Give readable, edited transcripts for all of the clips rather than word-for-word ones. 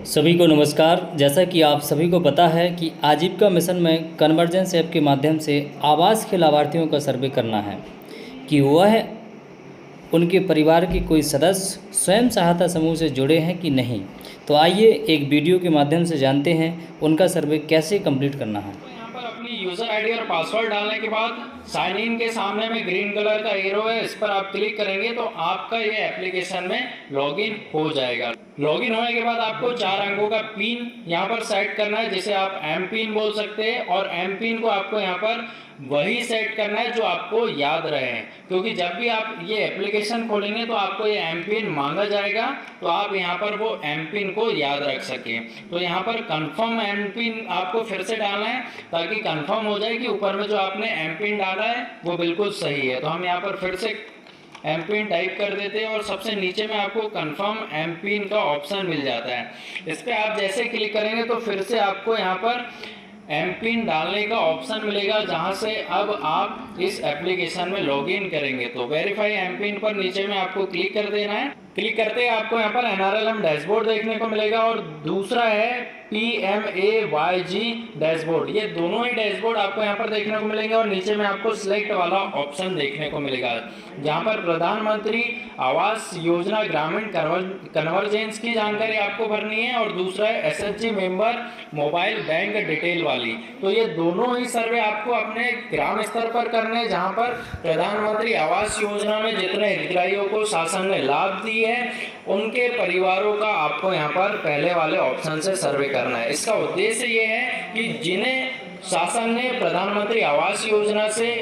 सभी को नमस्कार। जैसा कि आप सभी को पता है कि आजीविका मिशन में कन्वर्जेंस ऐप के माध्यम से आवास के लाभार्थियों का सर्वे करना है कि वह उनके परिवार के कोई सदस्य स्वयं सहायता समूह से जुड़े हैं कि नहीं। तो आइए एक वीडियो के माध्यम से जानते हैं उनका सर्वे कैसे कंप्लीट करना है। तो यहाँ पर अपनी यूजर आईडी और पासवर्ड डालने के बाद साइन इन के सामने में ग्रीन कलर का एरो है, इस पर आप क्लिक करेंगे तो आपका ये एप्लीकेशन में लॉगिन हो जाएगा। लॉगिन होने के बाद आपको 4 अंकों का पिन यहाँ पर सेट करना है, जिसे आप एम पिन बोल सकते हैं। और एम पिन को आपको यहाँ पर वही सेट करना है जो आपको याद रहे, क्योंकि जब भी आप ये एप्लीकेशन खोलेंगे तो आपको ये एम पिन मांगा जाएगा, तो आप यहाँ पर वो एम पिन को याद रख सकें। तो यहाँ पर कंफर्म एम पिन आपको फिर से डालना है ताकि कंफर्म हो जाए कि ऊपर में जो आपने एम पिन डाला है वो बिल्कुल सही है। तो हम यहाँ पर फिर से एम पिन टाइप कर देते हैं और सबसे नीचे में आपको कंफर्म एम पिन का ऑप्शन मिल जाता है। इस पर आप जैसे क्लिक करेंगे तो फिर से आपको यहाँ पर एम पिन डालने का ऑप्शन मिलेगा, जहां से अब आप इस एप्लीकेशन में लॉगिन करेंगे। तो वेरीफाई एम पिन पर नीचे में आपको क्लिक कर देना है। क्लिक करते ही आपको यहाँ पर NRLM डैशबोर्ड देखने को मिलेगा और दूसरा है PMAYG डैशबोर्ड। ये दोनों ही डैशबोर्ड आपको यहाँ पर देखने को मिलेंगे और नीचे में आपको सिलेक्ट वाला ऑप्शन देखने को मिलेगा, जहाँ पर प्रधानमंत्री आवास योजना ग्रामीण कन्वर्जेंस की जानकारी आपको भरनी है और दूसरा है SHG member mobile bank detail वाली। तो ये दोनों ही सर्वे आपको अपने ग्राम स्तर पर करने, जहाँ पर प्रधानमंत्री आवास योजना में जितने हितग्राहियों को शासन ने लाभ दिए उनके परिवारों का आपको यहाँ पर पहले वाले ऑप्शन से सर्वे करना है। इसका उद्देश्य ये है कि जिन्हें शासन ने प्रधानमंत्री आवास योजना से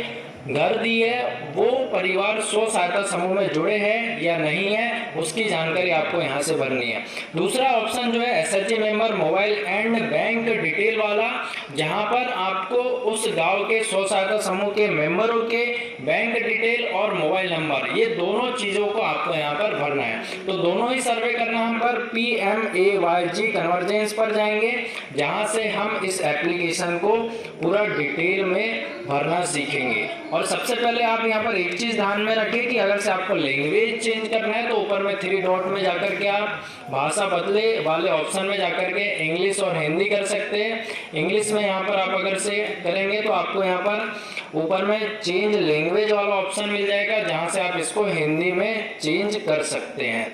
घर दी है वो परिवार स्व सहायता समूह में जुड़े हैं या नहीं है, उसकी जानकारी आपको यहाँ से भरनी है। दूसरा ऑप्शन जो है SHG member mobile and bank detail वाला, जहाँ पर आपको उस गांव के स्व सहायता समूह के मेंबरों के बैंक डिटेल और मोबाइल नंबर, ये दोनों चीज़ों को आपको यहाँ पर भरना है। तो दोनों ही सर्वे करना हम पर PMAYG कन्वर्जेंस पर जाएंगे, जहाँ से हम इस एप्लीकेशन को पूरा डिटेल में भरना सीखेंगे। और सबसे पहले आप यहाँ पर एक चीज़ ध्यान में रखें कि अगर से आपको लैंग्वेज चेंज करना है तो ऊपर में 3 डॉट में जाकर के आप भाषा बदले वाले ऑप्शन में जाकर के इंग्लिश और हिंदी कर सकते हैं। इंग्लिश में यहाँ पर आप अगर से करेंगे तो आपको यहाँ पर ऊपर में चेंज लैंग्वेज वाला ऑप्शन मिल जाएगा, जहाँ से आप इसको हिंदी में चेंज कर सकते हैं।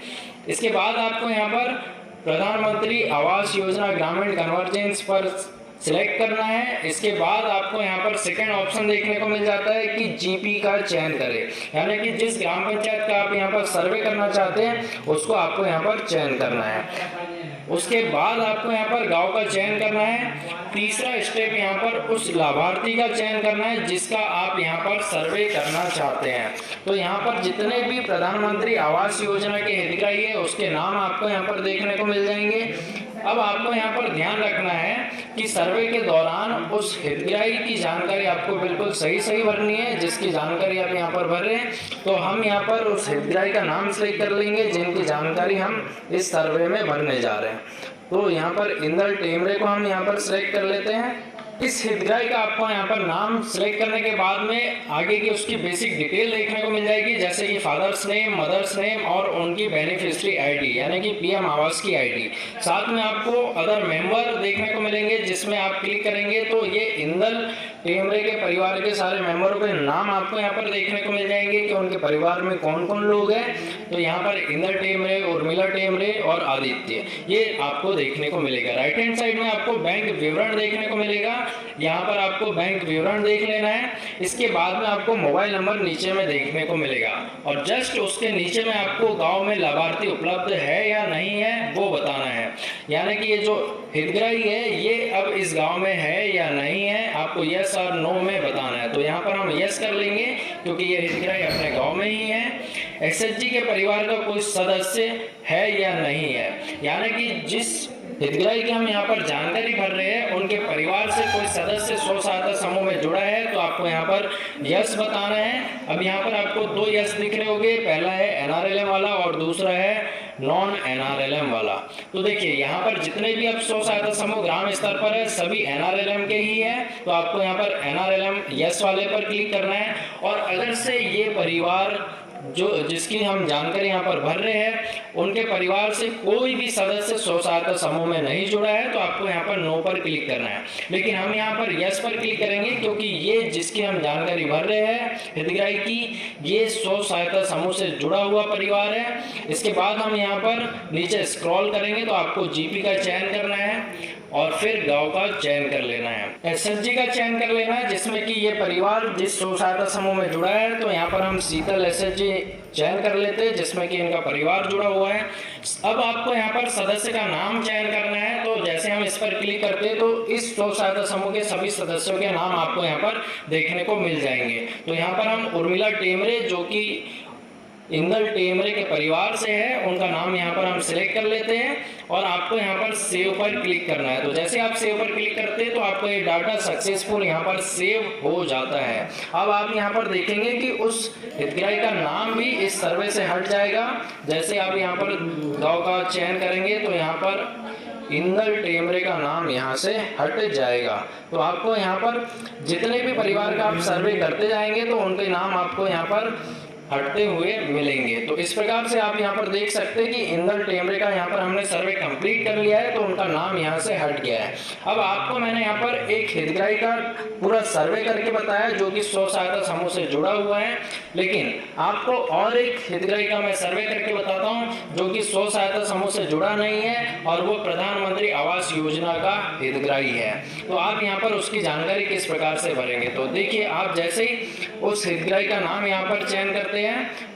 इसके बाद आपको यहाँ पर प्रधानमंत्री आवास योजना ग्रामीण कन्वर्जेंस पर सिलेक्ट करना है। इसके बाद आपको यहाँ पर सेकंड ऑप्शन देखने को मिल जाता है कि GP का चयन करें, यानी कि जिस ग्राम पंचायत का आप यहाँ पर सर्वे करना चाहते हैं उसको आपको यहाँ पर चयन करना है। उसके बाद आपको यहाँ पर गांव का चयन करना है। तीसरा स्टेप यहाँ पर उस लाभार्थी का चयन करना है जिसका आप यहाँ पर सर्वे करना चाहते हैं। तो यहाँ पर जितने भी प्रधानमंत्री आवास योजना के हितग्राही है उसके नाम आपको यहाँ पर देखने को मिल जाएंगे। अब आपको यहाँ पर ध्यान रखना है कि सर्वे के दौरान उस हितग्राही की जानकारी आपको बिल्कुल सही भरनी है, जिसकी जानकारी आप यहाँ पर भर रहे हैं। तो हम यहाँ पर उस हितग्राही का नाम सिलेक्ट कर लेंगे जिनकी जानकारी हम इस सर्वे में भरने जा रहे हैं। तो यहाँ पर इंदल टेमरे को हम यहाँ पर सिलेक्ट कर लेते हैं। इस हितग्राही का आपको यहाँ पर नाम सिलेक्ट करने के बाद में आगे की उसकी बेसिक डिटेल देखने को मिल जाएगी, जैसे कि फादर्स नेम, मदर्स नेम और उनकी बेनिफिशियरी आईडी यानी कि PM आवास की आईडी। साथ में आपको अदर मेंबर देखने को मिलेंगे, जिसमें आप क्लिक करेंगे तो ये इंदल टेमरे के परिवार के सारे मेंबरों के नाम आपको यहाँ पर देखने को मिल जाएंगे कि उनके परिवार में कौन कौन लोग हैं। तो यहाँ पर इंदल टेमरे, उर्मिला टेमरे और आदित्य, ये आपको देखने को मिलेगा। राइट हैंड साइड में आपको बैंक विवरण देखने को मिलेगा, यहाँ पर आपको बैंक विवरण देख लेना है। इसके बाद में आपको मोबाइल नंबर नीचे में देखने को मिलेगा और जस्ट उसके नीचे में आपको गांव में लाभार्थी उपलब्ध है या नहीं है वो बताना है, यानी कि ये जो हितग्राही है ये अब इस गांव में है या नहीं है, आपको यस और नो में बताना है। तो यहाँ पर हम यस कर लेंगे क्योंकि ये हितग्राही अपने गांव में ही है। SHG के परिवार का कोई सदस्य है या नहीं है, यानी कि जिस हितग्राही की हम यहाँ पर जानकारी भर रहे हैं उनके परिवार से कोई सदस्य स्व सहायता समूह में जुड़ा है, तो आपको यहाँ पर यस बताना है। अब यहाँ पर आपको 2 यस दिख रहे होंगे, पहला है NRLM वाला और दूसरा है नॉन NRLM वाला। तो देखिए यहाँ पर जितने भी अब स्व सहायता समूह ग्राम स्तर पर है सभी NRLM के ही है, तो आपको यहाँ पर NRLM यस वाले पर क्लिक करना है। और अगर से ये परिवार जो जिसकी हम जानकारी यहाँ पर भर रहे हैं उनके परिवार से कोई भी सदस्य स्व सहायता समूह में नहीं जुड़ा है, तो आपको यहाँ पर नो पर क्लिक करना है। लेकिन हम यहाँ पर यस पर क्लिक करेंगे क्योंकि ये जिसकी हम जानकारी भर रहे हैं हितग्राही की, ये स्व सहायता समूह से जुड़ा हुआ परिवार है। इसके बाद हम यहाँ पर नीचे स्क्रॉल करेंगे तो आपको जीपी का चयन करना है और फिर गांव का चयन कर लेना है, एसएचजी का चयन कर लेना है जिसमें कि ये परिवार जिस स्व सहायता समूह में जुड़ा है। तो यहाँ पर हम शीतल एसएचजी चयन कर लेते हैं जिसमें कि इनका परिवार जुड़ा हुआ है। अब आपको यहाँ पर सदस्य का नाम चयन करना है, तो जैसे हम इस पर क्लिक करते हैं तो इस स्व सहायता समूह के सभी सदस्यों के नाम आपको यहाँ पर देखने को मिल जाएंगे। तो यहाँ पर हम उर्मिला टेमरे जो कि इंदल टेमरे के परिवार से है, उनका नाम यहाँ पर हम सिलेक्ट कर लेते हैं और आपको यहाँ पर सेव पर क्लिक करना है। तो जैसे आप सेव पर क्लिक करते हैं तो आपको ये डाटा सक्सेसफुल यहाँ पर सेव हो जाता है। अब आप यहाँ पर देखेंगे कि उस हितग्राही का नाम भी इस सर्वे से हट जाएगा। जैसे आप यहाँ पर गाँव का चयन करेंगे तो यहाँ पर इंदल टेमरे का नाम यहाँ से हट जाएगा। तो आपको यहाँ पर जितने भी परिवार का आप सर्वे करते जाएंगे तो उनके नाम आपको यहाँ पर हटते हुए मिलेंगे। तो इस प्रकार से आप यहाँ पर देख सकते हैं कि इंदल टेमरे का यहाँ पर हमने सर्वे कंप्लीट कर लिया है, तो उनका नाम यहाँ से हट गया है। अब आपको मैंने यहाँ पर एक हितग्राही का पूरा सर्वे करके बताया जो कि स्व सहायता समूह से जुड़ा हुआ है, लेकिन आपको और एक हितग्राही का मैं सर्वे करके बताता हूँ जो कि स्व सहायता समूह से जुड़ा नहीं है और वो प्रधानमंत्री आवास योजना का हितग्राही है। तो आप यहाँ पर उसकी जानकारी किस प्रकार से भरेंगे, तो देखिए आप जैसे ही उस हितग्राही का नाम यहाँ पर चयन करते हैं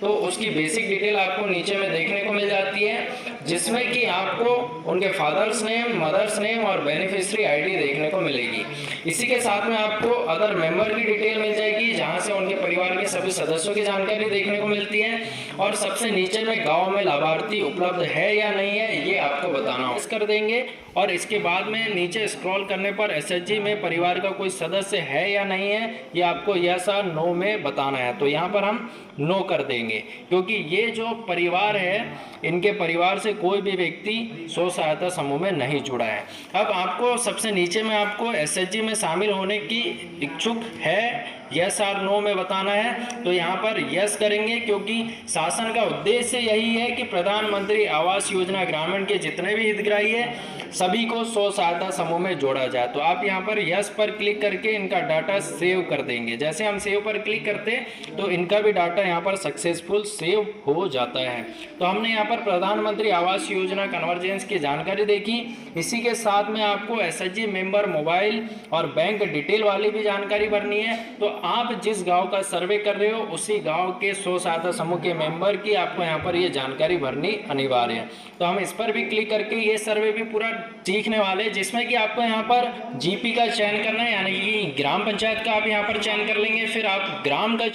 तो उसकी बेसिक डिटेल आपको नीचे में देखने को मिल जाती है, जिसमें कि आपको उनके फादर्स नेम, मदर्स नेम और बेनिफिशियरी आईडी देखने को मिलेगी। इसी के साथ में आपको अदर मेंबर की डिटेल मिल जाएगी जहां से उनके परिवार के सभी सदस्यों की जानकारी देखने को मिलती है और सबसे नीचे में गांव में लाभार्थी उपलब्ध है या नहीं है ये आपको बताना होगा। कर देंगे और इसके बाद में नीचे स्क्रॉल करने पर एसएचजी में परिवार का कोई सदस्य है या नहीं है ये आपको यस और नो में बताना है। तो यहाँ पर हम नो कर देंगे क्योंकि ये जो परिवार है इनके परिवार से कोई भी व्यक्ति स्व सहायता समूह में नहीं जुड़ा है। अब आपको सबसे नीचे में आपको एसएचजी में शामिल होने की इच्छुक है यस और नो में बताना है। तो यहाँ पर यस करेंगे क्योंकि शासन का उद्देश्य यही है कि प्रधानमंत्री आवास योजना ग्रामीण के जितने भी हितग्राही है सभी को स्व सहायता समूह में जोड़ा जाए। तो आप यहाँ पर यस पर क्लिक करके इनका डाटा सेव कर देंगे। जैसे हम सेव पर क्लिक करते हैं तो इनका भी डाटा यहाँ पर सक्सेसफुल सेव हो जाता है। तो हमने यहाँ पर प्रधानमंत्री आवास योजना कन्वर्जेंस की जानकारी देखी। इसी के साथ में आपको एसएचजी मेंबर, मोबाइल और बैंक डिटेल वाली भी जानकारी भरनी है। तो आप जिस गांव का सर्वे कर रहे हो उसी गांव के स्व सहायता समूह के मेंबर की आपको यहाँ पर ये जानकारी भरनी अनिवार्य है। तो हम इस पर भी क्लिक करके ये सर्वे भी पूरा सीखने वाले, जिसमें कि आपको यहाँ पर जीपी का चयन करना है, यानी कि ग्राम पंचायत का आप यहाँ पर चयन कर लेंगे। फिर आप ग्राम का